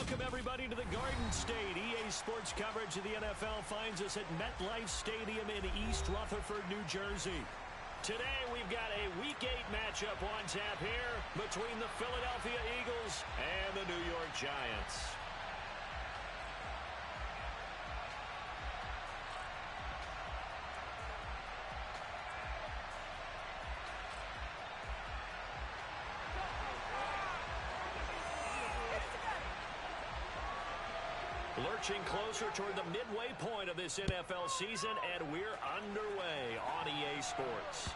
Welcome, everybody, to the Garden State. EA Sports coverage of the NFL finds us at MetLife Stadium in East Rutherford, New Jersey. Today, we've got a Week 8 matchup on tap here between the Philadelphia Eagles and the New York Giants. Lurching closer toward the midway point of this NFL season, and we're underway on EA Sports.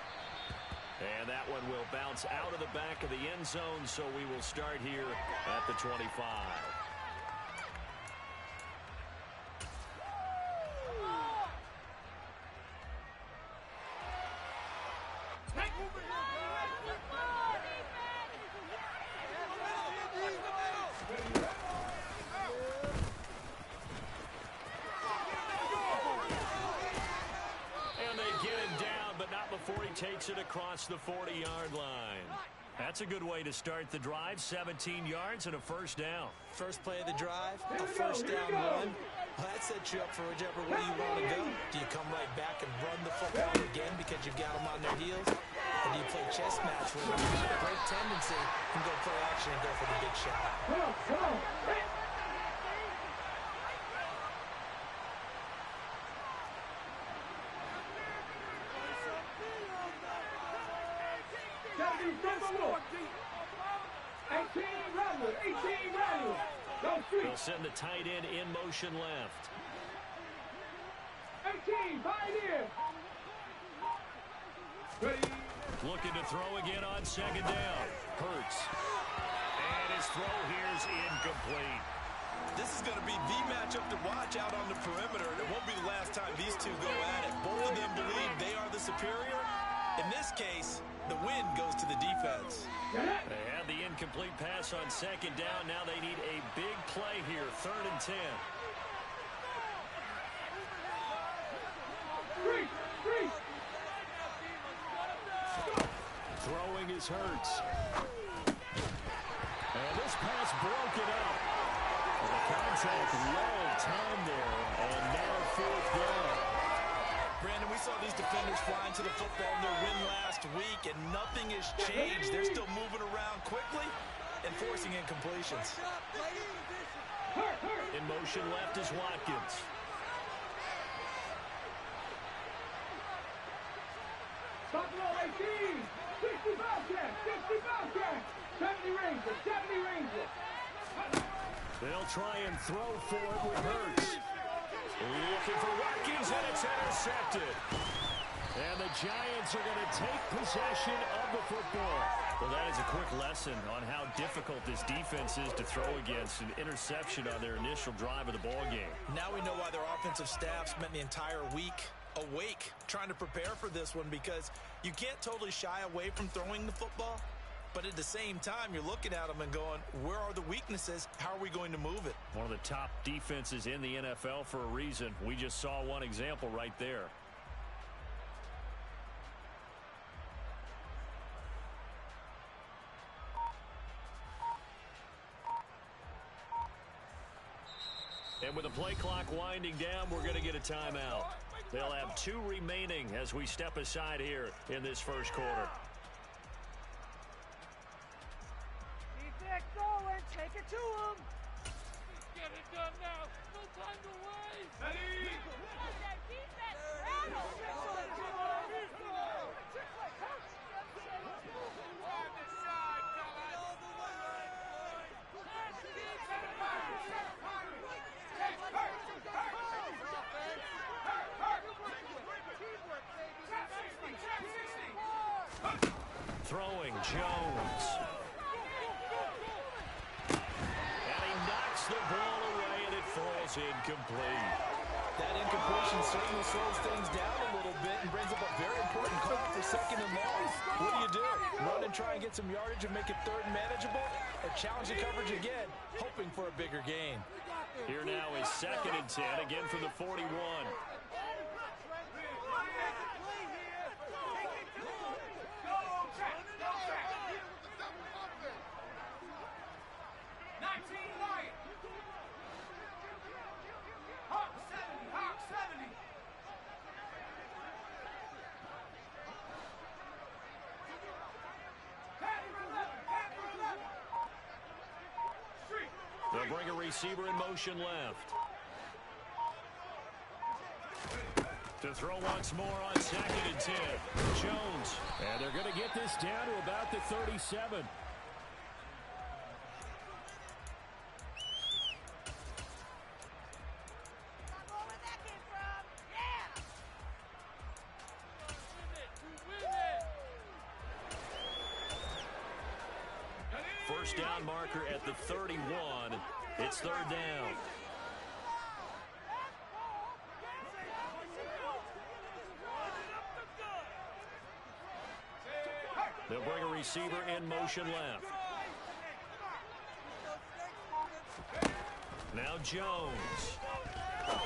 And that one will bounce out of the back of the end zone, so we will start here at the 25. Before he takes it across the 40-yard line. That's a good way to start the drive. 17 yards and a first down. First play of the drive, a first down run. Well, that sets you up for whichever way you want to go. Do you come right back and run the football again because you've got them on their heels? Or do you play chess match with them? A great tendency and go play action and go for the big shot. Come on. They'll send the tight end in motion left. 18, pioneer. Looking to throw again on second down. Hurts. And his throw here is incomplete. This is going to be the matchup to watch out on the perimeter. It won't be the last time these two go at it. Both of them believe they are the superior. In this case, the win goes to the defense. They had the incomplete pass on second down. Now they need a big play here. 3rd and 10. Throwing is Hurts. And this pass broken up. And the contact low time there. And now 4th down. Brandon, we saw these defenders flying to the football in their win last week, and nothing has changed. They're still moving around quickly and forcing incompletions. In motion left is Watkins. Stop the 18. 65 catch. 65 catch. 70 Ranger. 70 Ranger. They'll try and throw for it with Hurts. Looking for Watkins, and it's intercepted. And the Giants are going to take possession of the football. Well, that is a quick lesson on how difficult this defense is to throw against. An interception on their initial drive of the ball game. Now we know why their offensive staff spent the entire week awake trying to prepare for this one, because you can't totally shy away from throwing the football. But at the same time, you're looking at them and going, where are the weaknesses? How are we going to move it? One of the top defenses in the NFL for a reason. We just saw one example right there. And with the play clock winding down, we're going to get a timeout. They'll have 2 remaining as we step aside here in this first quarter. Take it to him. Get it done now. No time to waste. Ready? Throwing Jones. The ball away, and it falls incomplete. That incompletion certainly slows things down a little bit and brings up a very important call for 2nd and long. What do? Run and try and get some yardage and make it 3rd and manageable? Or challenge the coverage again, hoping for a bigger gain? Here now is 2nd and 10, again from the 41. bring a receiver in motion left. To throw once more on 2nd and 10. Jones. And they're going to get this down to about the 37. First down marker at the 31. It's 3rd down. They'll bring a receiver in motion left. Now Jones. Oh,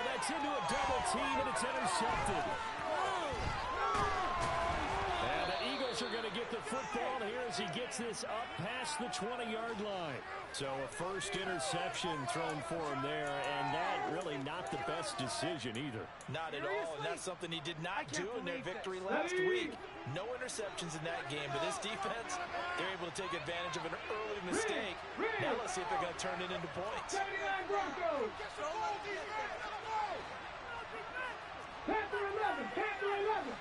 that's into a double team, and it's intercepted. And the Eagles are going to get the football here as he gets this up past the 20-yard line. So a first interception thrown for him there, and that really not the best decision either. Not at all, and that's something he did not do in their victory last week. No interceptions in that game, but this defense, they're able to take advantage of an early mistake. Now let's see if they're going to turn it into points. 79 Broncos. Panther 11, Panther 11.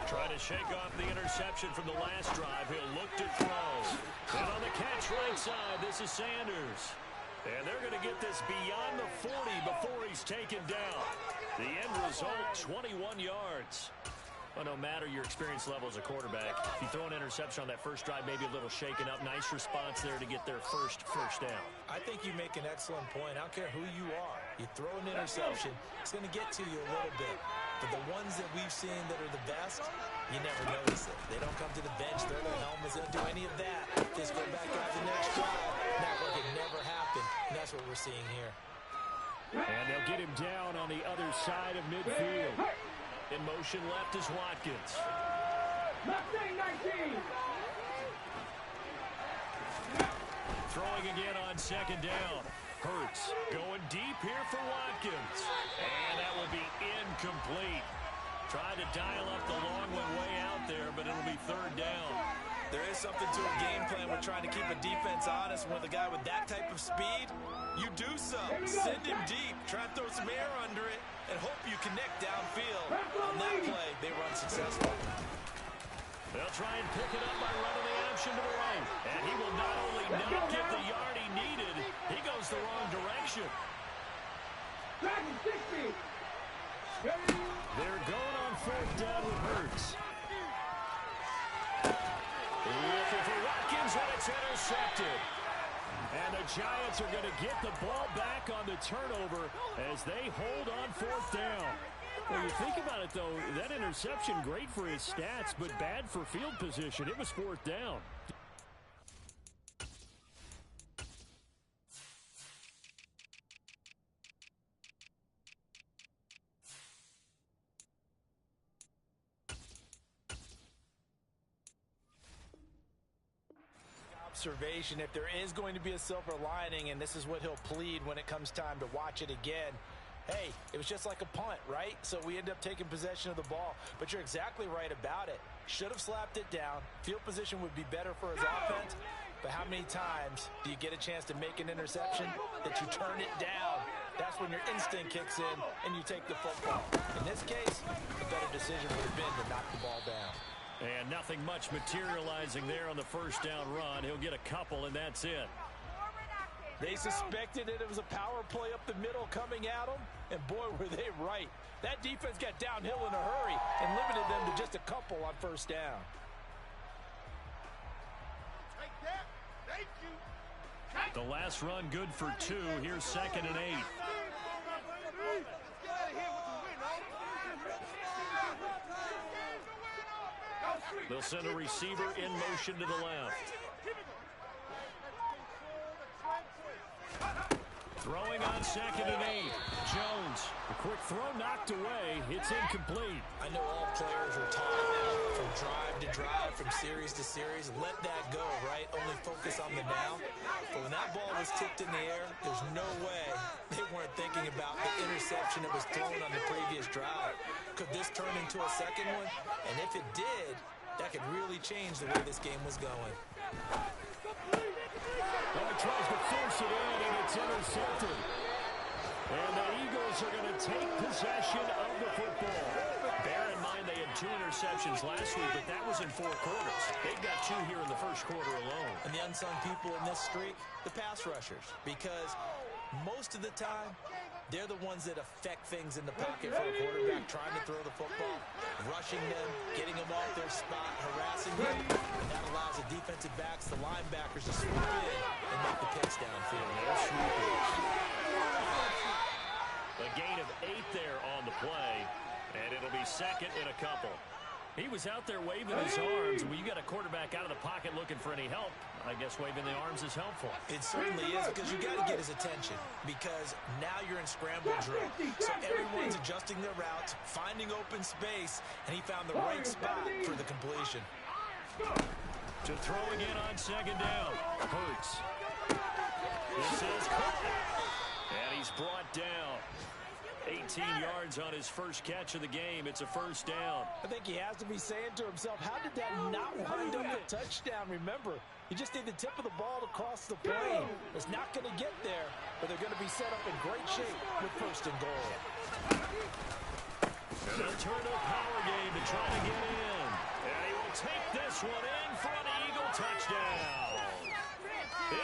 Trying to shake off the interception from the last drive. He'll look to throw. And on the catch right side, this is Sanders. And they're going to get this beyond the 40 before he's taken down. The end result, 21 yards. Well, no matter your experience level as a quarterback, if you throw an interception on that first drive, maybe a little shaken up. Nice response there to get their first down. I think you make an excellent point. I don't care who you are. You throw an interception, it's going to get to you a little bit. But the ones that we've seen that are the best, you never notice it. They don't come to the bench, throw their helmets, they don't do any of that. Just go back out the next drive. Not like it never happened. And that's what we're seeing here. And they'll get him down on the other side of midfield. In motion left is Watkins. Mustang 19. Throwing again on 2nd down. Hurts going deep here for Watkins. And that will be incomplete. Tried to dial up the long one way out there, but it'll be 3rd down. There is something to a game plan with trying to keep a defense honest. With a guy with that type of speed, you do so. Send him deep. Try to throw some air under it and hope you connect downfield. On that play, they run successful. They'll try and pick it up by running the option to the right. And he will not only not get the yard he needed, he goes the wrong direction. Dragon 60. They're going on 4th down with Hurts. Looking for Watkins, and it's intercepted. And the Giants are going to get the ball back on the turnover as they hold on 4th down. Well, you think about it, though, that interception, great for his stats, but bad for field position. It was 4th down. Observation, if there is going to be a silver lining, and this is what he'll plead when it comes time to watch it again, hey, it was just like a punt, right? So we end up taking possession of the ball. But you're exactly right about it. Should have slapped it down. Field position would be better for his offense. But how many times do you get a chance to make an interception that you turn it down? That's when your instinct kicks in and you take the football. In this case, the better decision would have been to knock the ball down. And nothing much materializing there on the 1st down run. He'll get a couple, and that's it. They suspected it was a power play up the middle coming at them, and boy, were they right. That defense got downhill in a hurry and limited them to just a couple on 1st down. The last run good for 2. Here's 2nd and 8. They'll send a receiver in motion to the left. Throwing on 2nd and 8. Jones. A quick throw knocked away. It's incomplete. I know all players are taught from drive to drive, from series to series. Let that go, right? Only focus on the now. But when that ball was tipped in the air, there's no way they weren't thinking about the interception that was thrown on the previous drive. Could this turn into a second one? And if it did, that could really change the way this game was going. Oh, he tries to force it in, and it's intercepted. And the Eagles are going to take possession of the football. Bear in mind they had 2 interceptions last week, but that was in 4 quarters. They've got 2 here in the first quarter alone. And the unsung people in this streak, the pass rushers, because most of the time, they're the ones that affect things in the pocket for a quarterback trying to throw the football, rushing them, getting them off their spot, harassing them, and that allows the defensive backs, the linebackers to swoop in and make the picks downfield. A gain of 8 there on the play, and it'll be second and a couple. He was out there waving his arms. When you got a quarterback out of the pocket looking for any help, I guess waving the arms is helpful. It certainly is, because you got to get his attention, because now you're in scramble drill. So everyone's adjusting their routes, finding open space, and he found the right spot for the completion. To throw again on second down. Hurts. This is caught. And he's brought down. 18 yards on his first catch of the game. It's a first down. I think he has to be saying to himself, how did that not wind up a touchdown? Remember, you just need the tip of the ball to cross the plane. It's not going to get there, but they're going to be set up in great shape with first and goal. And they'll turn to a power game to try to get in. And he will take this one in for an Eagle touchdown.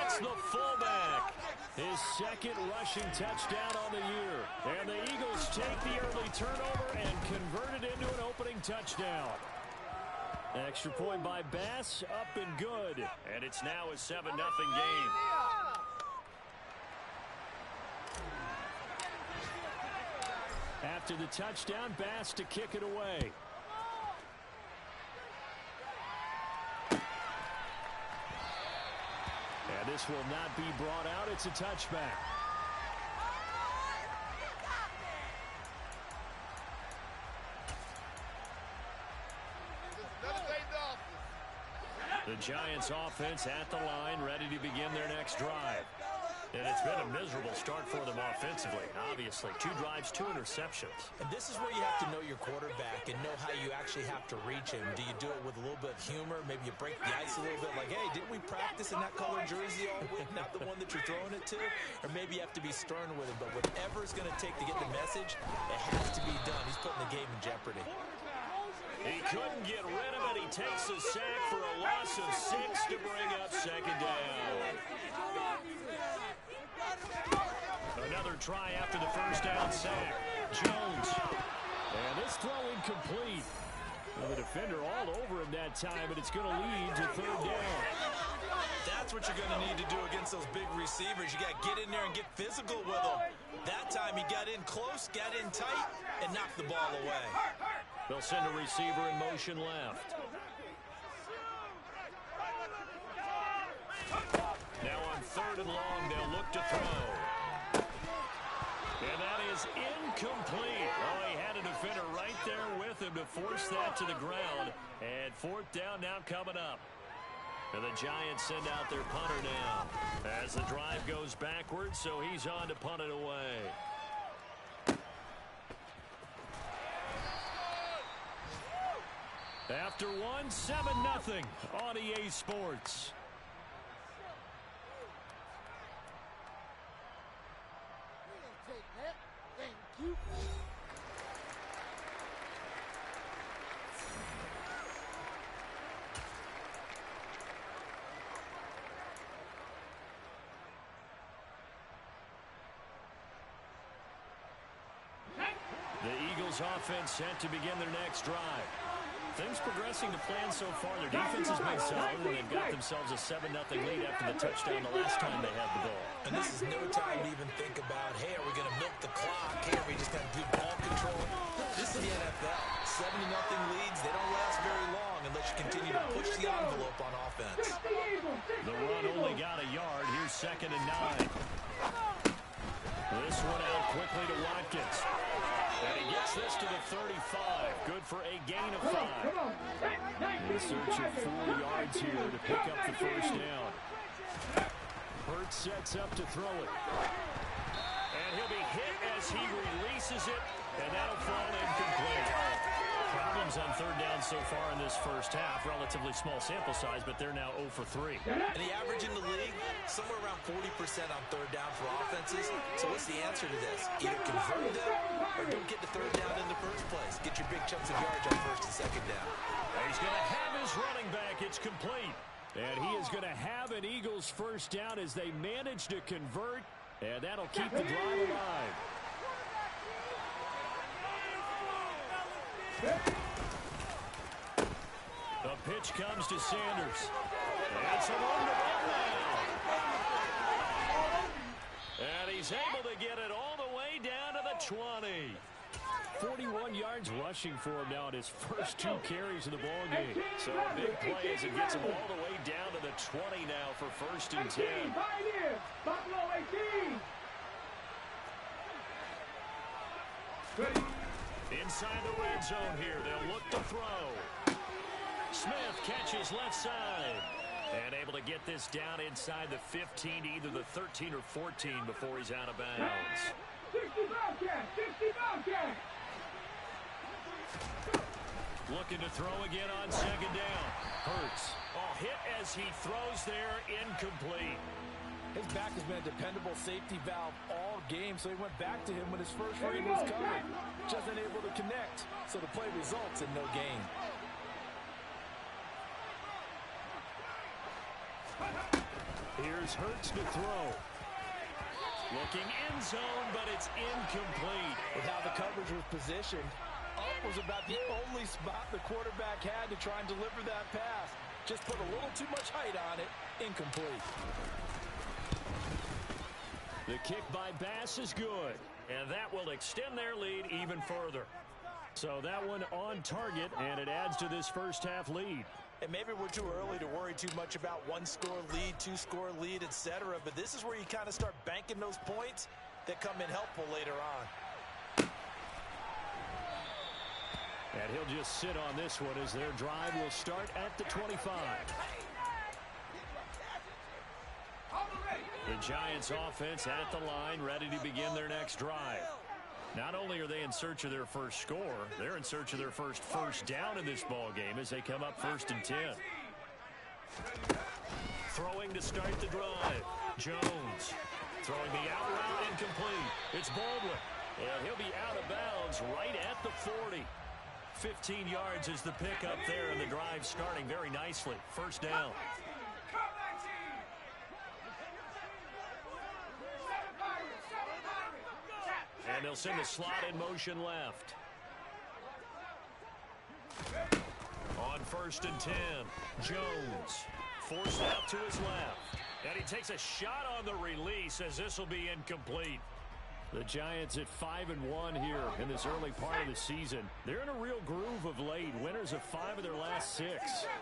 It's the fullback. His second rushing touchdown on the year. And the Eagles take the early turnover and convert it into an opening touchdown. Extra point by Bass, up and good. And it's now a 7-0 game. After the touchdown, Bass to kick it away. And this will not be brought out. It's a touchback. The Giants offense at the line, ready to begin their next drive. And it's been a miserable start for them offensively, obviously. 2 drives, 2 interceptions. And this is where you have to know your quarterback and know how you actually have to reach him. Do you do it with a little bit of humor? Maybe you break the ice a little bit, like, hey, didn't we practice in that color jersey all week, not the one that you're throwing it to? Or maybe you have to be stern with him. But whatever it's going to take to get the message, it has to be done. He's putting the game in jeopardy. He couldn't get rid of it. He takes a sack for a loss of 6 to bring up second down. Another try after the first down sack. Jones. And this throw incomplete. Well, the defender all over him that time, but it's going to lead to third down. That's what you're going to need to do against those big receivers. You got to get in there and get physical with them. That time he got in close, got in tight, and knocked the ball away. They'll send a receiver in motion left. Now on third and long, they'll look to throw. And that is incomplete. Oh, he had a defender right there with him to force that to the ground. And fourth down now coming up. And the Giants send out their punter now. As the drive goes backwards, so he's on to punt it away. After one, 7-0 on EA Sports. The Eagles offense set to begin their next drive. Things progressing to plan so far. Their defense has been solid, and they've got themselves a 7-0 lead after the touchdown the last time they had the ball. And this is no time to even think about, hey, are we going to milk the clock? Hey, are we just going to do ball control? This is the NFL. 7-0 leads, they don't last very long unless you continue to push the envelope on offense. The run only got a yard. Here's 2nd and 9. This one out quickly to Watkins. And he gets this to the 35. Good for a gain of 5. In search of 4 yards here to pick up the first down. Hurts sets up to throw it. And he'll be hit as he releases it. And that'll fall incomplete. Problems on third down so far in this first half. Relatively small sample size, but they're now 0 for 3. And the average in the league, somewhere around 40% on third down for offenses. So what's the answer to this? Either convert them or don't get to third down in the first place. Get your big chunks of yards on first and second down. He's going to have his running back. It's complete. And he is going to have an Eagles first down as they manage to convert. And that'll keep the drive alive. The pitch comes to Sanders. That's a long to run now. And he's able to get it all the way down to the 20. 41 yards rushing for him now in his first 2 carries of the ball game. So a big play as it gets him all the way down to the 20 now for first and 10. Buffalo 18. Inside the red zone here, they'll look to throw. Smith catches left side. And able to get this down inside the 15 to either the 13 or 14 before he's out of bounds. 60 Bobcat! 60 Bobcat! Looking to throw again on second down. Hurts. Hit as he throws there, incomplete. His back has been a dependable safety valve all game, so he went back to him when his first read was covered. Just unable to connect, so the play results in no gain. Here's Hurts to throw. Looking end zone, but it's incomplete. With how the coverage was positioned, up was about the only spot the quarterback had to try and deliver that pass. Just put a little too much height on it. Incomplete. The kick by Bass is good, and that will extend their lead even further. So that one on target, and it adds to this first half lead. And maybe we're too early to worry too much about 1-score lead, 2-score lead, etc. But this is where you kind of start banking those points that come in helpful later on. And he'll just sit on this one as their drive will start at the 25. The Giants offense at the line, ready to begin their next drive. Not only are they in search of their first score, they're in search of their first down in this ball game as they come up 1st and 10. Throwing to start the drive. Jones throwing the out route incomplete. It's Baldwin, and he'll be out of bounds right at the 40. 15 yards is the pickup there, and the drive starting very nicely. First down. And they'll send the slot in motion left. On 1st and 10, Jones forced out to his left. And he takes a shot on the release as this will be incomplete. The Giants at 5-1 here in this early part of the season. They're in a real groove of late. Winners of 5 of their last 6.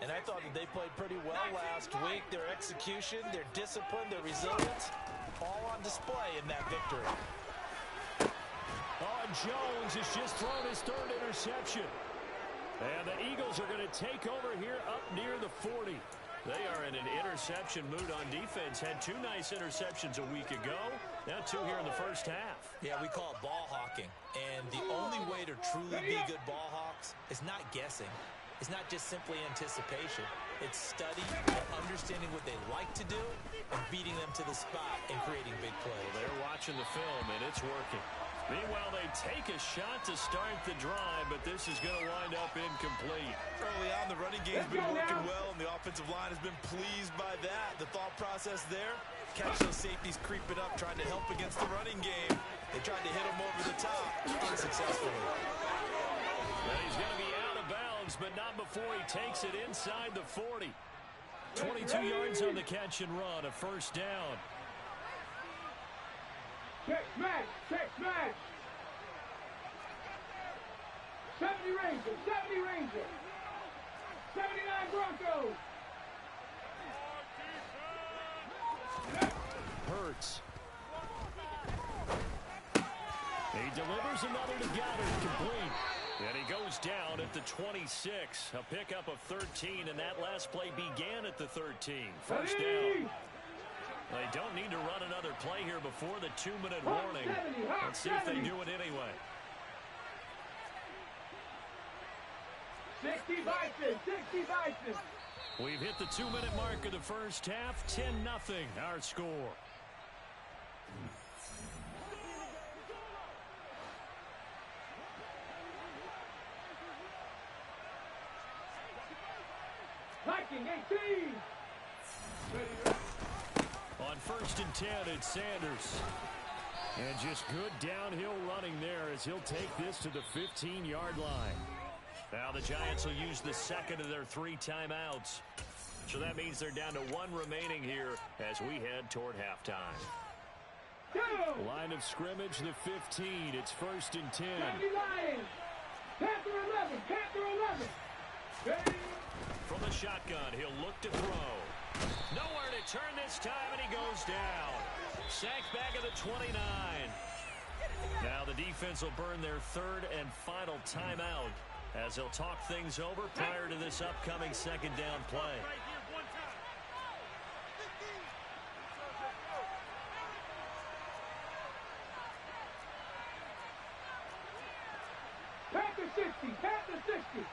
And I thought that they played pretty well last week. Their execution, their discipline, their resilience, all on display in that victory. Jones has just thrown his 3rd interception. And the Eagles are going to take over here up near the 40. They are in an interception mood on defense. Had 2 nice interceptions a week ago. Now 2 here in the first half. Yeah, we call it ball hawking. And the only way to truly be good ball hawks is not guessing. It's not just simply anticipation. It's study and understanding what they like to do and beating them to the spot and creating big plays. Well, they're watching the film, and it's working. Meanwhile, they take a shot to start the drive, but this is going to wind up incomplete. Early on, the running game's been working well, and the offensive line has been pleased by that. The thought process there, catch those safeties creeping up, trying to help against the running game. They tried to hit them over the top, unsuccessfully. And he's going to be out of bounds, but not before he takes it inside the 40. 22 yards on the catch and run, a first down. Check smash! Check smash! 70 Rangers! 70 Rangers! 79 Broncos! Hurts. He delivers another to Goddard, complete. And he goes down at the 26. A pickup of 13, and that last play began at the 13. First down. They don't need to run another play here before the 2-minute warning. Let's see if they do it anyway. 60 Bison, 60 Bison. We've hit the 2-minute mark of the first half. 10-0 our score. Viking 18. On 1st and 10, it's Sanders. And just good downhill running there as he'll take this to the 15-yard line. Now the Giants will use the second of their 3 timeouts. So that means they're down to 1 remaining here as we head toward halftime. Line of scrimmage, the 15. It's 1st and 10. Lions. Panther 11, Panther 11. Ready? From the shotgun, he'll look to throw. Nowhere to turn this time, and he goes down. Sacked back at the 29. Now the defense will burn their 3rd and final timeout as they'll talk things over prior to this upcoming 2nd down play. Panther 60, Panther 60.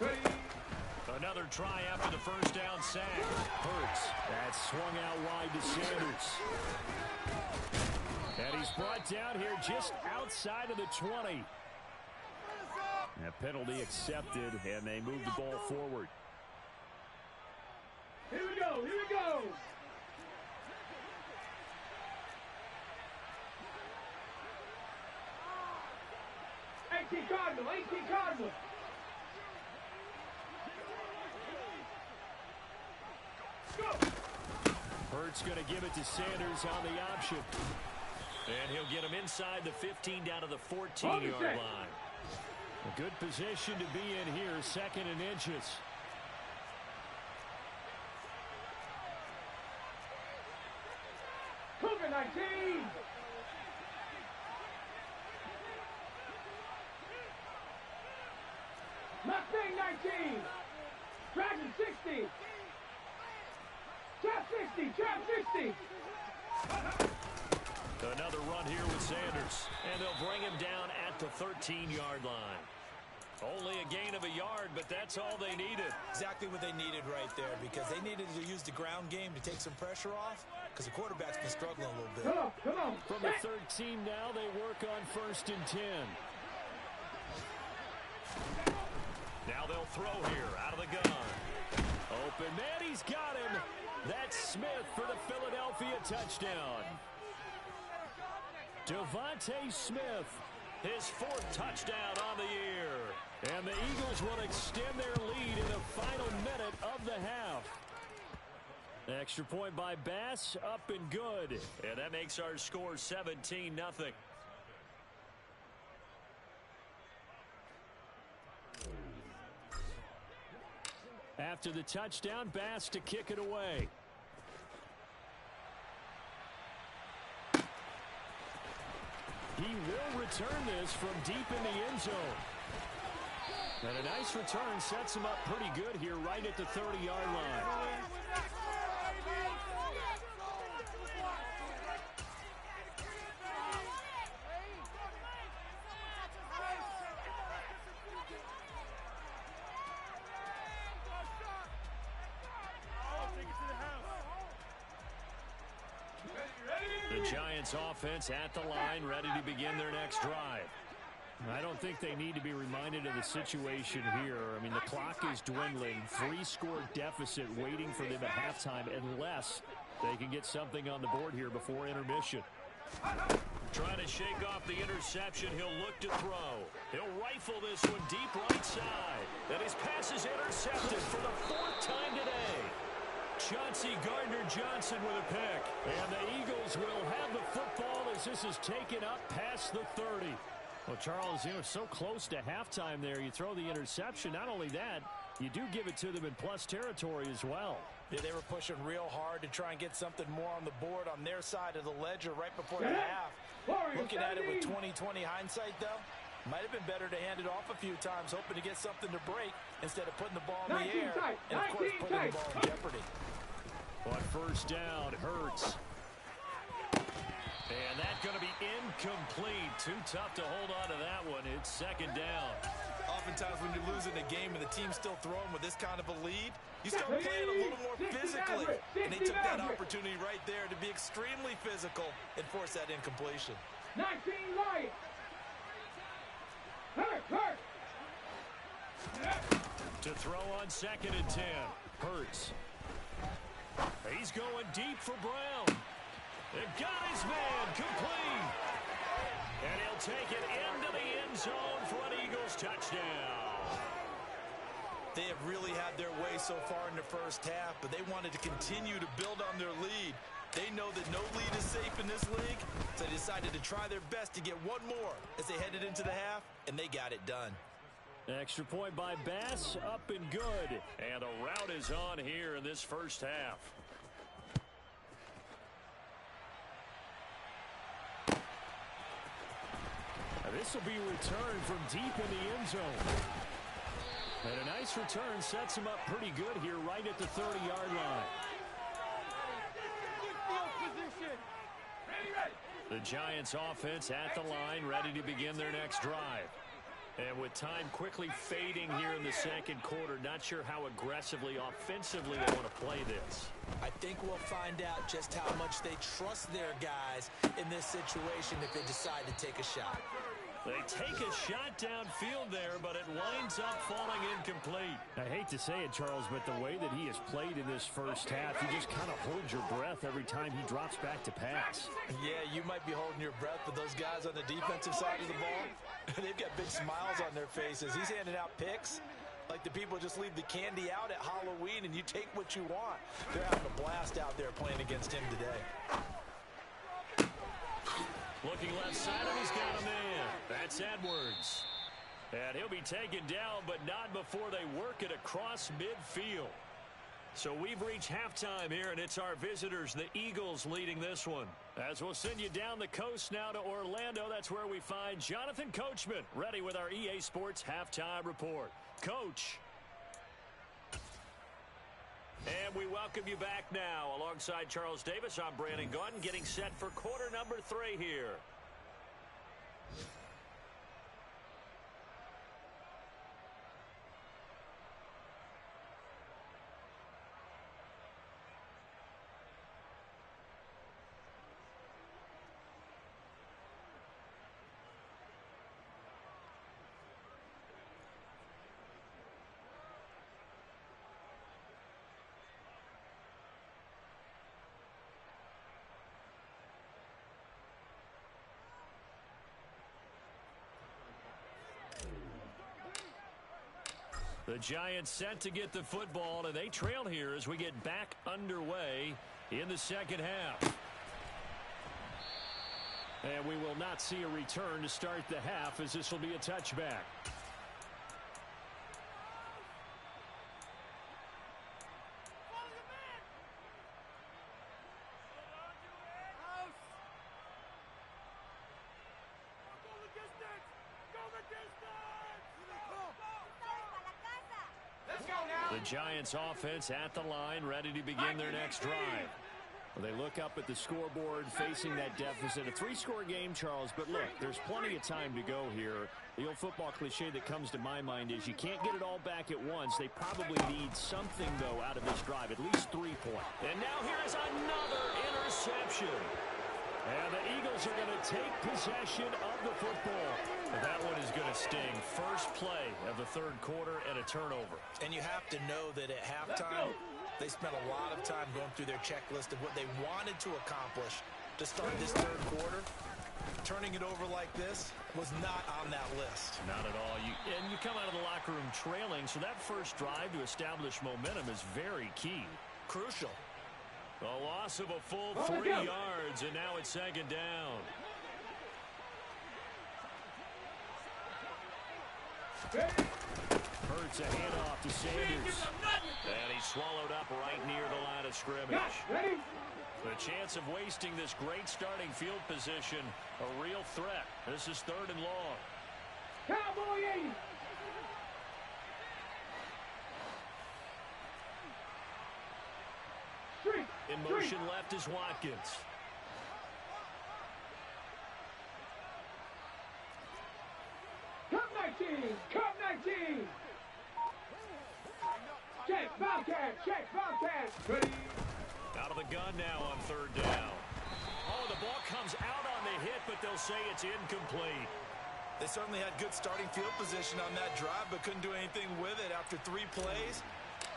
Ready? Another try after the 1st down sack. Hurts. That swung out wide to Sanders. And he's brought down here just outside of the 20. A penalty accepted, and they move the ball forward. Here we go, here we go. Cardinal, 18 Cardinal. Hurts going to give it to Sanders on the option. And he'll get him inside the 15 down to the 14-yard line. A good position to be in here, 2nd and inches. Cougar 19. Mustang 19. Dragon 60. Trap 60, Trap 60. Another run here with Sanders, and they'll bring him down at the 13-yard line. Only a gain of a yard, but that's all they needed. Exactly what they needed right there, because they needed to use the ground game to take some pressure off, because the quarterback's been struggling a little bit. Come on. From the 13 now, they work on 1st and 10. Now they'll throw here out of the gun. Open man, he's got him. That's Smith for the Philadelphia touchdown. Devontae Smith, his 4th touchdown on the year. And the Eagles will extend their lead in the final minute of the half. Extra point by Bass, up and good. And that makes our score 17-0. After the touchdown, Bass to kick it away. He will return this from deep in the end zone. And a nice return sets him up pretty good here right at the 30-yard line. The Giants offense at the line, ready to begin their next drive. I don't think they need to be reminded of the situation here. I mean, the clock is dwindling. 3-score deficit waiting for them at halftime unless they can get something on the board here before intermission. Trying to shake off the interception. He'll look to throw. He'll rifle this one deep right side. And his pass is intercepted for the 4th time today. Chauncey Gardner-Johnson with a pick. And the Eagles will have the football as this is taken up past the 30. Well, Charles, so close to halftime there. You throw the interception. Not only that, you do give it to them in plus territory as well. Yeah, they were pushing real hard to try and get something more on the board on their side of the ledger right before the half. Looking at it with 20/20 hindsight, though, might have been better to hand it off a few times, hoping to get something to break instead of putting the ball in the air and, of course, putting the ball in jeopardy. On 1st down, Hurts. And that's going to be Incomplete. Too tough to hold on to that one. It's second down. Oftentimes when you're losing a game and the team's still throwing with this kind of a lead, you start playing a little more physically. And they took that opportunity right there to be extremely physical and force that incompletion. 19 Lions. Hurt. To throw on 2nd and 10. Hurts. He's going deep for Brown. It got his man complete. And he'll take it into the end zone for an Eagles touchdown. They have really had their way so far in the first half, but they wanted to continue to build on their lead. They know that no lead is safe in this league, so they decided to try their best to get one more as they headed into the half, and they got it done. Extra point by Bass, up and good. And a rout is on here in this first half. This will be returned from deep in the end zone. And a nice return sets him up pretty good here right at the 30-yard line. The Giants offense at the line, ready to begin their next drive. And with time quickly fading here in the second quarter, not sure how aggressively, offensively they want to play this. I think we'll find out just how much they trust their guys in this situation if they decide to take a shot. They take a shot downfield there, but it winds up falling incomplete. I hate to say it, Charles, but the way that he has played in this first half, you just kind of hold your breath every time he drops back to pass. Yeah, you might be holding your breath, but those guys on the defensive side of the ball, they've got big smiles on their faces. He's handing out picks like the people just leave the candy out at Halloween and you take what you want. They're having a blast out there playing against him today. Looking left side of, he's got a man. That's Edwards. And he'll be taken down, but not before they work it across midfield. So we've reached halftime here, and it's our visitors, the Eagles, leading this one. As we'll send you down the coast now to Orlando, that's where we find Jonathan Coachman, ready with our EA Sports Halftime Report. Coach. And we welcome you back now. Alongside Charles Davis, I'm Brandon Gunn, getting set for quarter number 3 here. The Giants set to get the football, and they trail here as we get back underway in the second half. And we will not see a return to start the half, as this will be a touchback. The Giants offense at the line, ready to begin their next drive. Well, they look up at the scoreboard, facing that deficit. A 3-score game, Charles, but look, there's plenty of time to go here. The old football cliche that comes to my mind is you can't get it all back at once. They probably need something, though, out of this drive, at least 3 points. And now here is another interception. And the Eagles are going to take possession of the football. And that one is going to sting. First play of the third quarter and a turnover. And you have to know that at halftime, they spent a lot of time going through their checklist of what they wanted to accomplish to start this third quarter. Turning it over like this was not on that list. Not at all. And you come out of the locker room trailing, so that first drive to establish momentum is very key. Crucial. A loss of a full 3 yards, and now it's second down. Hurts a handoff to Sanders. And he's swallowed up right near the line of scrimmage. The chance of wasting this great starting field position, a real threat. This is 3rd and long. Cowboy 80. In motion left is Watkins. 18. Come 19. Check, Bobcat. Check, Bobcat. Ready. Out of the gun now on third down. Oh, the ball comes out on the hit, but they'll say it's incomplete. They certainly had good starting field position on that drive, but couldn't do anything with it after 3 plays.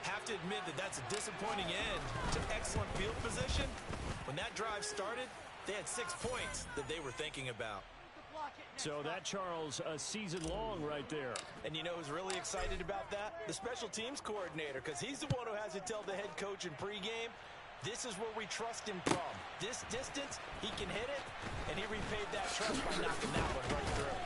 Have to admit that that's a disappointing end to excellent field position. When that drive started, they had 6 points that they were thinking about. So that, Charles, a season long right there. And you know who's really excited about that? The special teams coordinator, because he's the one who has to tell the head coach in pregame, this is where we trust him from. This distance, he can hit it, and he repaid that trust by knocking that one right through.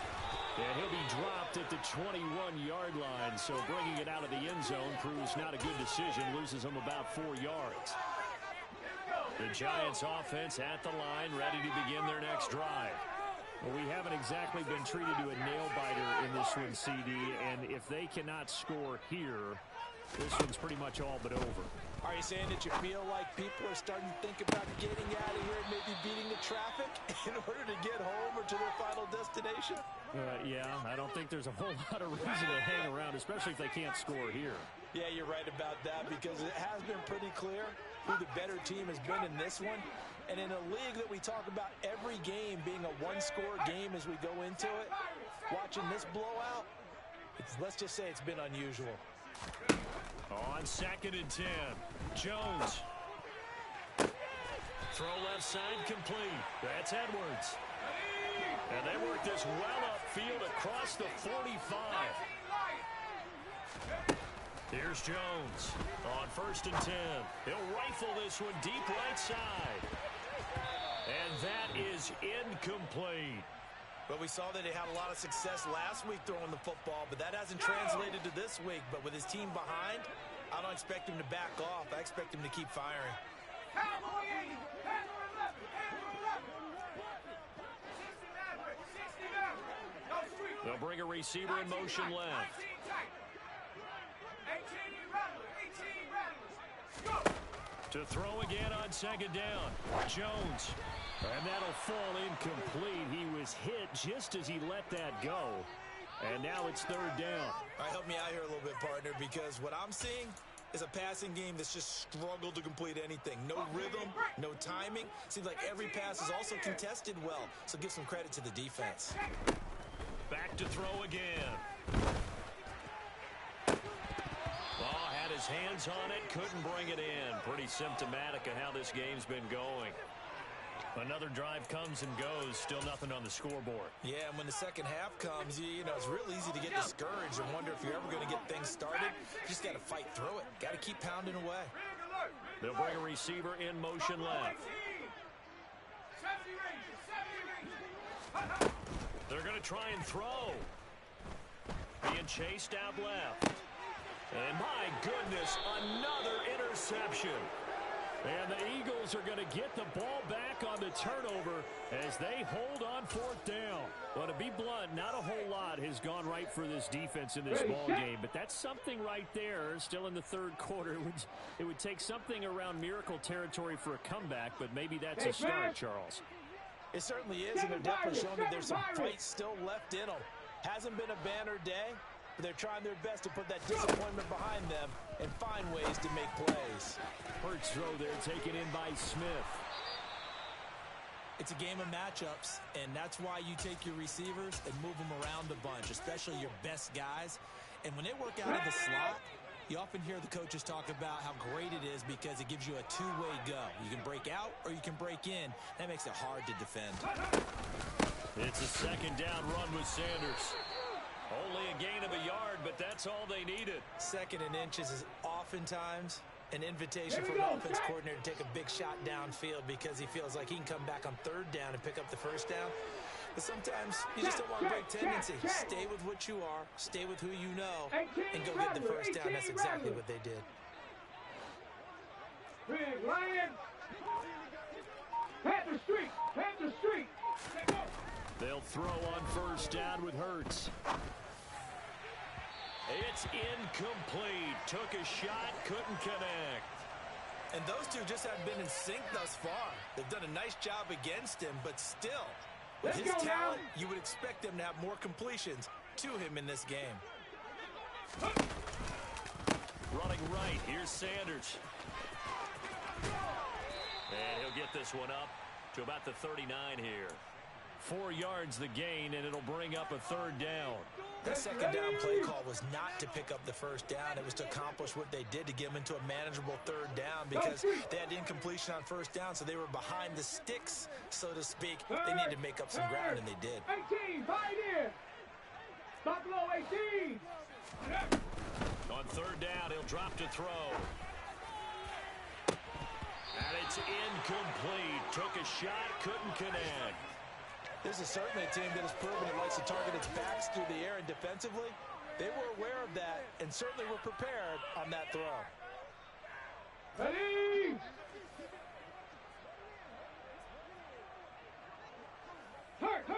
And he'll be dropped at the 21-yard line, so bringing it out of the end zone proves not a good decision, loses them about 4 yards. The Giants offense at the line, ready to begin their next drive. Well, we haven't exactly been treated to a nail-biter in this one, CD, and if they cannot score here, this one's pretty much all but over. Are you saying that you feel like people are starting to think about getting out of here and maybe beating the traffic in order to get home or to their final destination? Yeah, I don't think there's a whole lot of reason to hang around, especially if they can't score here. Yeah, you're right about that, because it has been pretty clear who the better team has been in this one. And in a league that we talk about every game being a one-score game as we go into it, watching this blowout, let's just say it's been unusual. On 2nd and 10, Jones. Throw left side complete. That's Edwards. And they work this well upfield across the 45. Here's Jones on 1st and 10. He'll rifle this one deep right side. And that is incomplete. Well, we saw that he had a lot of success last week throwing the football, but that hasn't translated to this week. But with his team behind, I don't expect him to back off. I expect him to keep firing. They'll bring a receiver in motion left. To throw again on 2nd down. Jones. And that'll fall incomplete. He was hit just as he let that go. And now it's 3rd down. All right, help me out here a little bit, partner, because what I'm seeing is a passing game that's just struggled to complete anything. No rhythm, no timing. Seems like every pass is also contested well. So give some credit to the defense. Back to throw again. Oh, had his hands on it, couldn't bring it in. Pretty symptomatic of how this game's been going. Another drive comes and goes, still nothing on the scoreboard. Yeah, and when the second half comes, you know, it's real easy to get discouraged and wonder if you're ever going to get things started. You just got to fight through it. Got to keep pounding away. They'll bring a receiver in motion left. They're going to try and throw. Being chased out left. And my goodness, another interception. And the Eagles are going to get the ball back on the turnover as they hold on 4th down. Well, to be blunt, not a whole lot has gone right for this defense in this ball game, but that's something right there. Still in the 3rd quarter. It would take something around miracle territory for a comeback, but maybe that's a start, Charles. It certainly is, and they're definitely showing that there's some fight still left in them. Hasn't been a banner day, but they're trying their best to put that disappointment behind them and find ways to make plays. Hurts throw there, taken in by Smith. It's a game of matchups, and that's why you take your receivers and move them around a bunch, especially your best guys. And when they work out of the slot, you often hear the coaches talk about how great it is because it gives you a two-way go. You can break out or you can break in. That makes it hard to defend. It's a 2nd down run with Sanders. Only a gain of a yard, but that's all they needed. 2nd and inches is oftentimes an invitation for an offense coordinator to take a big shot downfield because he feels like he can come back on 3rd down and pick up the 1st down. But sometimes you just don't want to break tendency. Stay with what you are, stay with who you know, and go get the 1st down. That's exactly what they did. Big Lion. Panther Street. Panther Street. They'll throw on 1st down with Hurts. It's incomplete. Took a shot, couldn't connect. And those two just haven't been in sync thus far. They've done a nice job against him, but still, with his talent, you would expect them to have more completions to him in this game. Running right, here's Sanders. And he'll get this one up to about the 39 here. 4 yards the gain, and it'll bring up a third down. That second down play call was not to pick up the first down. It was to accomplish what they did, to get them into a manageable third down, because they had incompletion on first down, so they were behind the sticks, so to speak. They needed to make up some ground, and they did. 18, Pioneer. Buffalo 18. On third down, he'll drop to throw. And it's incomplete. Took a shot, couldn't connect. This is certainly a team that has proven it likes to target its backs through the air, and defensively, they were aware of that and certainly were prepared on that throw. Ready.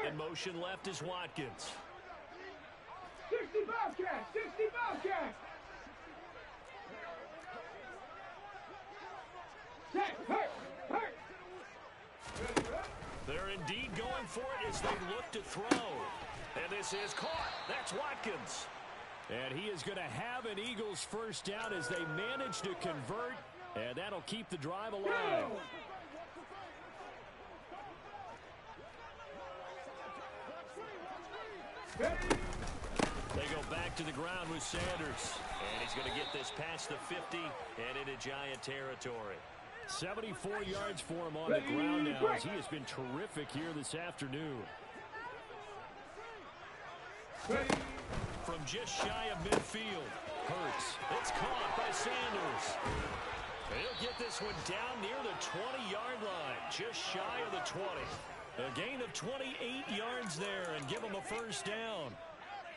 In motion left is Watkins. 60 Bobcats, 60 Bobcats. Set, hurt. They're indeed going for it as they look to throw. And this is caught. That's Watkins. And he is going to have an Eagles first down as they manage to convert. And that'll keep the drive alive. They go back to the ground with Sanders. And he's going to get this past the 50 and into Giant territory. 74 yards for him on the ground now as he has been terrific here this afternoon. From just shy of midfield, Hurts. It's caught by Sanders. He'll get this one down near the 20-yard line, just shy of the 20. A gain of 28 yards there and give him a first down.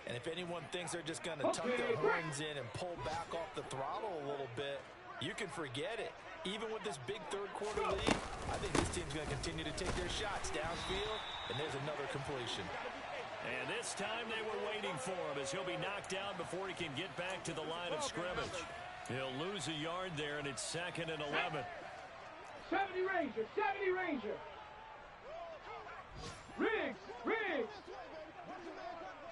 And if anyone thinks they're just going to tuck their horns in and pull back off the throttle a little bit, you can forget it. Even with this big third-quarter lead, I think this team's going to continue to take their shots downfield, and there's another completion. And this time they were waiting for him as he'll be knocked down before he can get back to the line of scrimmage. He'll lose a yard there, and it's 2nd and 11. 70 Ranger, 70 Ranger. Riggs.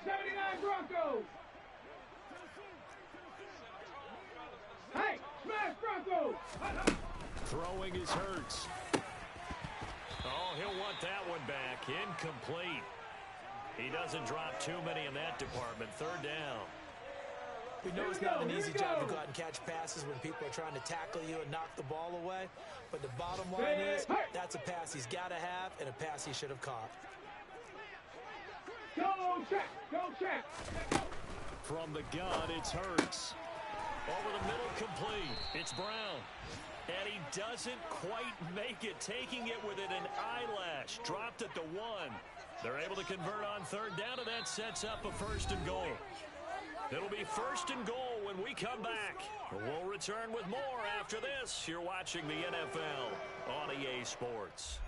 79 Broncos. Hey, smash Broncos. Throwing is Hurts. Oh, he'll want that one back. Incomplete. He doesn't drop too many in that department. Third down. We know it's not an easy job to go out and catch passes when people are trying to tackle you and knock the ball away. But the bottom line is, that's a pass he's got to have and a pass he should have caught. Go check. From the gun, it's Hurts. Over the middle, complete. It's Brown. And he doesn't quite make it, taking it within an eyelash. Dropped at the 1. They're able to convert on third down, and that sets up a 1st and goal. It'll be 1st and goal when we come back. We'll return with more after this. You're watching the NFL on EA Sports.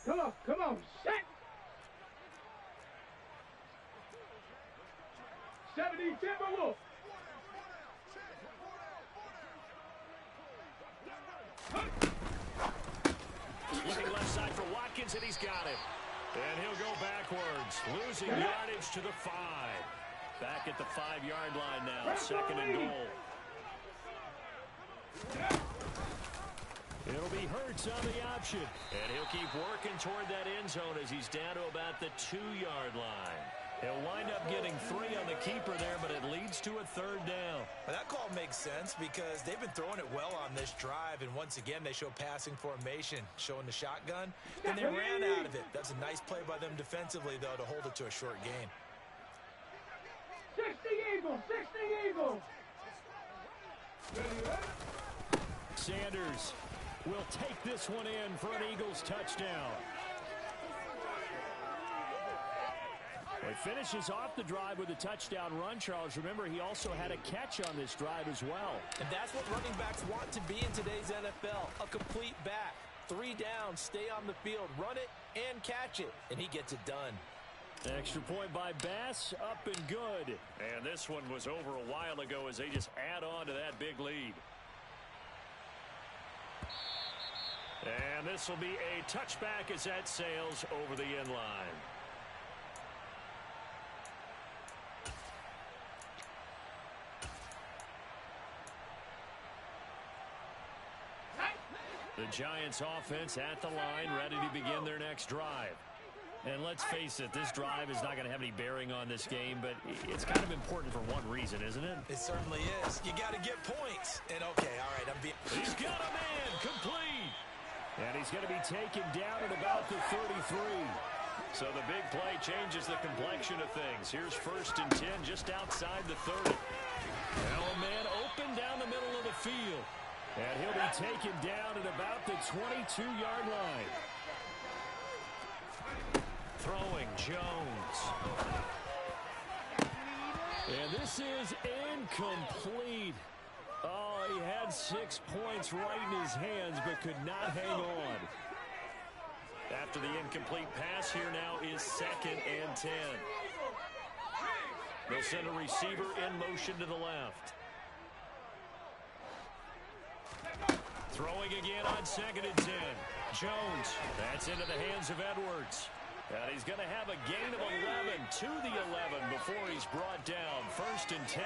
Come on, set. 70 Timberwolf. Looking left side for Watkins, and he's got it. And he'll go backwards, losing yardage to the 5. Back at the 5-yard line now, 2nd and goal. It'll be Hurts on the option. And he'll keep working toward that end zone as he's down to about the 2-yard line. He'll wind up getting 3 on the keeper there, but it leads to a 3rd down. Well, that call makes sense because they've been throwing it well on this drive, and once again they show passing formation, showing the shotgun. Then they ran out of it. That's a nice play by them defensively, though, to hold it to a short gain. 60 Eagles. Sanders will take this one in for an Eagles touchdown. He finishes off the drive with a touchdown run, Charles. Remember, he also had a catch on this drive as well. And that's what running backs want to be in today's NFL, a complete back. 3 down, stay on the field, run it, and catch it. And he gets it done. Extra point by Bass, up and good. And this one was over a while ago as they just add on to that big lead. And this will be a touchback as that sails over the end line. The Giants offense at the line, ready to begin their next drive. And let's face it, this drive is not going to have any bearing on this game, but it's kind of important for one reason, isn't it? It certainly is. You got to get points. And okay, all right, He's got a man complete. And he's going to be taken down at about the 33. So the big play changes the complexion of things. Here's 1st and 10 just outside the 30. Now a man open down the middle of the field. And he'll be taken down at about the 22-yard line. Throwing Jones. And this is incomplete. Oh, he had 6 points right in his hands, but could not hang on. After the incomplete pass, here now is 2nd and 10. They'll send a receiver in motion to the left. Throwing again on 2nd and 10. Jones, that's into the hands of Edwards. And he's going to have a gain of 11 to the 11 before he's brought down. 1st and 10.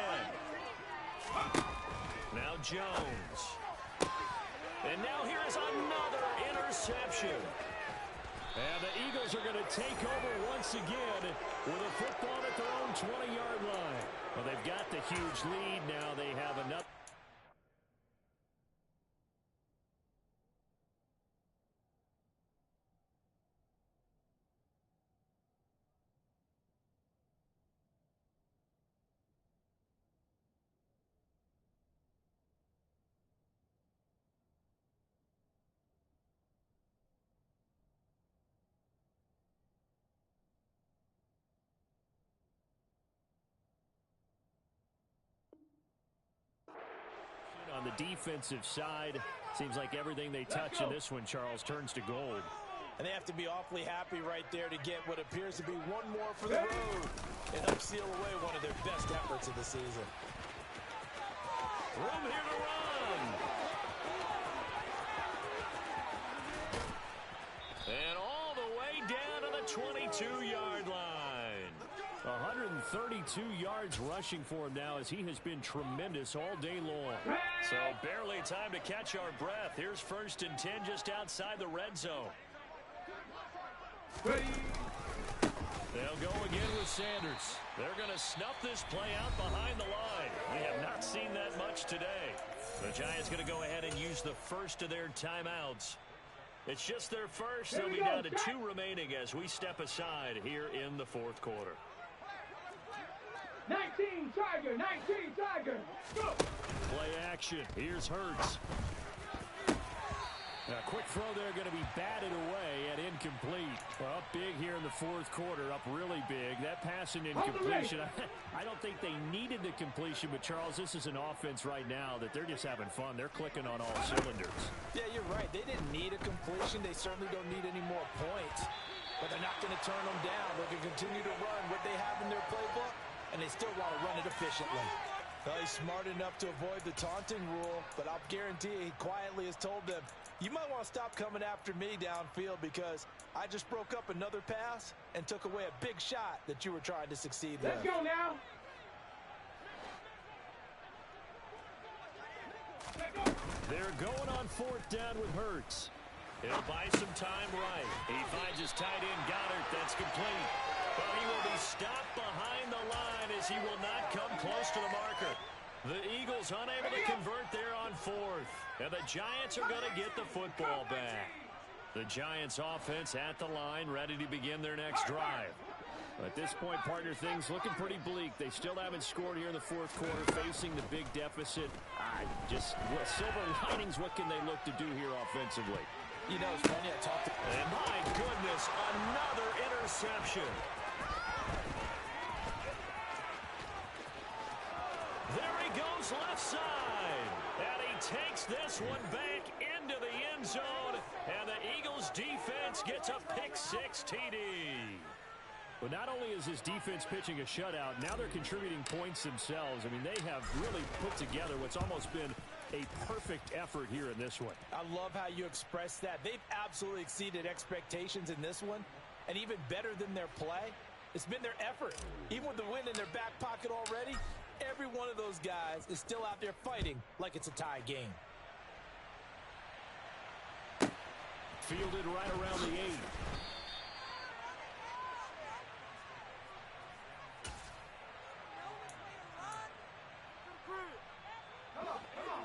Now Jones. And now here is another interception. And the Eagles are going to take over once again with a football at their own 20-yard line. Well, they've got the huge lead now. They have enough. On the defensive side, seems like everything they touch in this one, Charles, turns to gold. And they have to be awfully happy right there to get what appears to be one more for the road and help seal away one of their best efforts of the season. Room here to run. And all the way down to the 22-yard line. 132 yards rushing for him now as he has been tremendous all day long. So barely time to catch our breath. Here's 1st and 10 just outside the red zone. They'll go again with Sanders. They're going to snuff this play out behind the line. We have not seen that much today. The Giants going to go ahead and use the first of their timeouts. It's just their first. They'll be down to 2 remaining as we step aside here in the 4th quarter. 19 Tiger, 19 Tiger, go! Play action. Here's Hurts. A quick throw there going to be batted away and incomplete. Well, up big here in the 4th quarter, up really big. That pass and incompletion, I don't think they needed the completion, but Charles, this is an offense right now that they're just having fun. They're clicking on all cylinders. Yeah, you're right. They didn't need a completion. They certainly don't need any more points, but they're not going to turn them down. They can continue to run what they have in their playbook, and they still want to run it efficiently. Well, he's smart enough to avoid the taunting rule, but I'll guarantee he quietly has told them, you might want to stop coming after me downfield because I just broke up another pass and took away a big shot that you were trying to succeed with. Let's go now. They're going on 4th down with Hurts. He'll buy some time right. He finds his tight end, Goddard. That's complete. But he will be stopped behind the line as he will not come close to the marker. The Eagles unable to convert there on 4th. And the Giants are going to get the football back. The Giants offense at the line, ready to begin their next drive. At this point, partner, things looking pretty bleak. They still haven't scored here in the 4th quarter, facing the big deficit. Silver linings, what can they look to do here offensively? You know, it's funny, I talked to... And my goodness, another interception. There he goes left side. And he takes this one back into the end zone. And the Eagles defense gets a pick-6 TD. But not only is this defense pitching a shutout, now they're contributing points themselves. I mean, they have really put together what's almost been a perfect effort here in this one. I love how you express that. They've absolutely exceeded expectations in this one, and even better than their play, it's been their effort. Even with the win in their back pocket already, every one of those guys is still out there fighting like it's a tie game. Fielded right around the 8.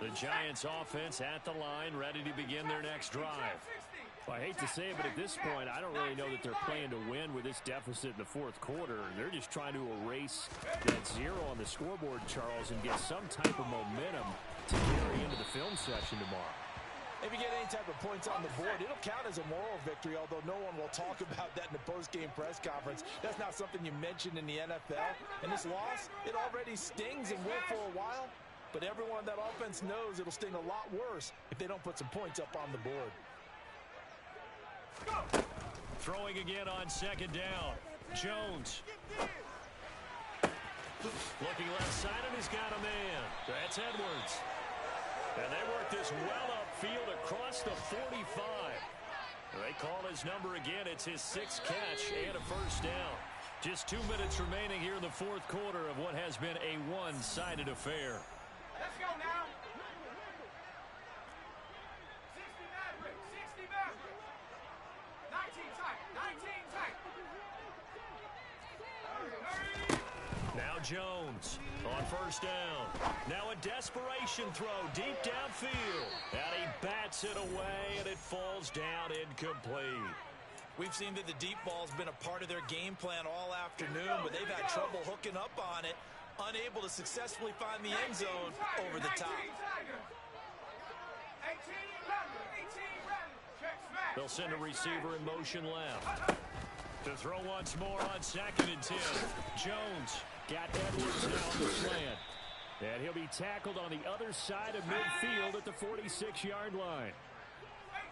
The Giants offense at the line, ready to begin their next drive. Well, I hate to say it, but at this point, I don't really know that they're playing to win with this deficit in the fourth quarter. They're just trying to erase that 0 on the scoreboard, Charles, and get some type of momentum to carry into the film session tomorrow. If you get any type of points on the board, it'll count as a moral victory, although no one will talk about that in the post-game press conference. That's not something you mentioned in the NFL. And this loss, it already stings and will for a while. But everyone on that offense knows it'll sting a lot worse if they don't put some points up on the board. Throwing again on second down. Jones. Looking left side, and he's got a man. That's Edwards. And they work this well upfield across the 45. They call his number again. It's his 6th catch and a first down. Just 2 minutes remaining here in the fourth quarter of what has been a one-sided affair. Let's go now. 60 Maverick, 60 Maverick. 19 tight, 19 tight. Hurry. Now Jones on first down. Now a desperation throw deep downfield. And he bats it away, and it falls down incomplete. We've seen that the deep ball's been a part of their game plan all afternoon, but they've had trouble hooking up on it, unable to successfully find the end zone over the top. They'll send a receiver in motion left. To throw once more on 2nd and 10. Jones got Edwards now on the slant. And he'll be tackled on the other side of midfield at the 46-yard line.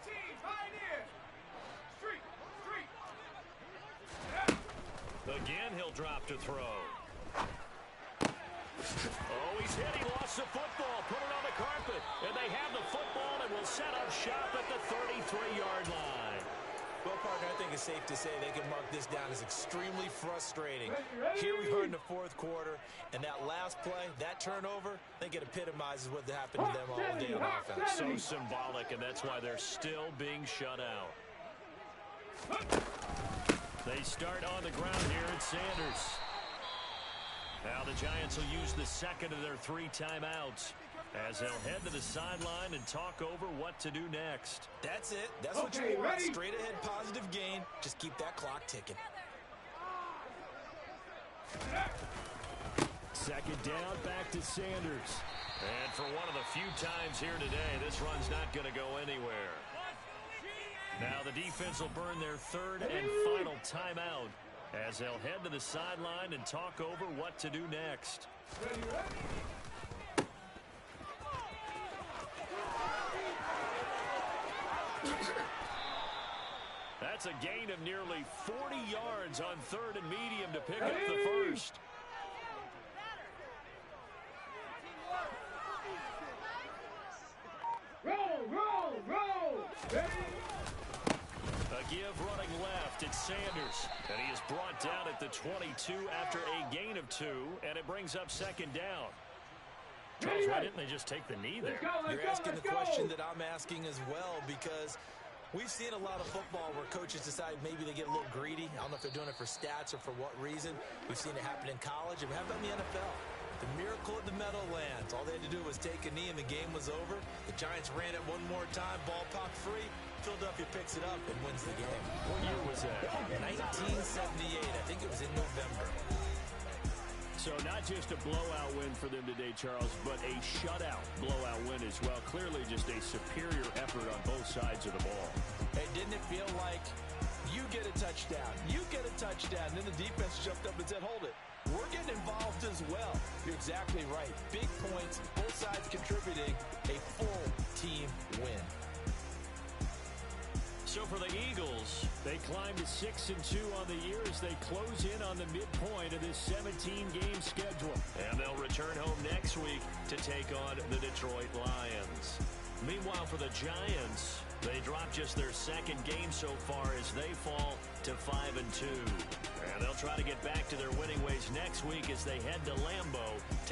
18, Pioneer. Street. Again, he'll drop to throw. Oh, he's hit. He lost the football. Put it on the carpet. And they have the football and will set up shop at the 33-yard line. Well, partner, I think it's safe to say they can mark this down as extremely frustrating. Here we are in the fourth quarter, and that last play, that turnover, I think it epitomizes what happened to them all day on offense. So symbolic, and that's why they're still being shut out. They start on the ground here at Sanders. Now the Giants will use the second of their 3 timeouts as they'll head to the sideline and talk over what to do next. That's it. That's what you want. Straight ahead positive gain. Just keep that clock ticking. Second down, back to Sanders. And for one of the few times here today, this run's not going to go anywhere. Now the defense will burn their 3rd and final timeout as they'll head to the sideline and talk over what to do next. That's a gain of nearly 40 yards on 3rd and medium to pick up the first. Roll. Ready? A give running left. It's Sanders. And he is brought down at the 22 after a gain of 2. And it brings up 2nd down. Charles, why didn't they just take the knee there? You're asking the question that I'm asking as well, because we've seen a lot of football where coaches decide maybe they get a little greedy. I don't know if they're doing it for stats or for what reason. We've seen it happen in college, and we have it in the NFL. The miracle of the Meadowlands. All they had to do was take a knee, and the game was over. The Giants ran it one more time, ball popped free. Philadelphia picks it up and wins the game. What year was that? 1978. I think it was in November. So not just a blowout win for them today, Charles, but a shutout blowout win as well. Clearly just a superior effort on both sides of the ball. Hey, didn't it feel like you get a touchdown, and then the defense jumped up and said, hold it. We're getting involved as well. You're exactly right. Big points, both sides contributing, a full team win. So So for the Eagles, they climb to 6-2 on the year as they close in on the midpoint of this 17-game schedule. And they'll return home next week to take on the Detroit Lions. Meanwhile, for the Giants, they drop just their second game so far as they fall to 5-2. And they'll try to get back to their winning ways next week as they head to Lambeau